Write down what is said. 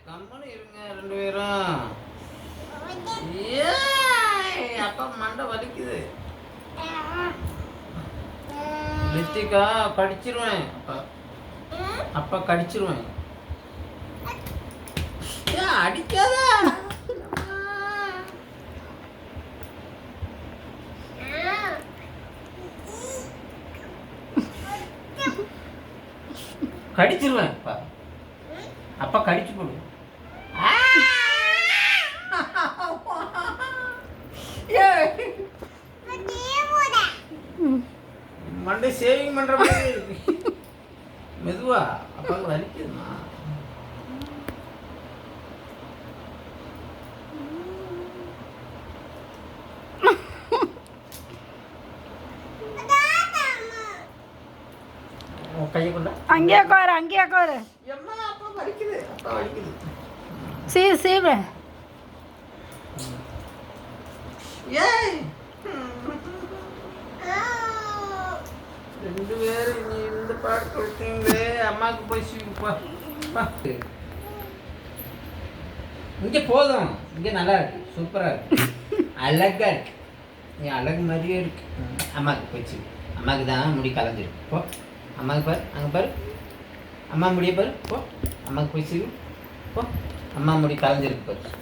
கம்முன்னு இருங்க ரெண்டு பேரும். ஏய், அப்பா மண்டை வலிக்குது. லித்திகா கடிச்சிருவேன். அப்பா அப்பா கடிச்சிருவேன். ஏன் அடிக்காத? கடிச்சிருவேன். அப்பா அப்பா கடிச்சு போடு. மண்டை சேவிங் பண்ற மாதிரி மெதுவா. அப்பாவுக்கு வலிக்குதுமா. கையை கொண்டா. அங்கேயே உட்காரு, அங்கேயே உட்காரு. அப்பா வலிக்குது. அப்பா வலிக்குது. சீவு. ஏய், ரெண்டு பேரும் நீ இந்த பாட்டு கொடுத்தீங்களே. அம்மாவுக்கு போய் சீவுப்பா. இங்கே போதும். இங்கே நல்லா இருக்கு, சூப்பராக இருக்கு, அழகா இருக்கு. நீ அழகு மாதிரியே இருக்கு. அம்மாவுக்கு போச்சு. அம்மாவுக்கு தான் முடி கலந்துருக்கு. போ அம்மாவுக்கு பாரு, அங்கே பாரு. அம்மா முடிய பாரு. போ அம்மாவுக்கு போய் சீவு. போ அம்மா முடி கலந்துருக்கு பாரு.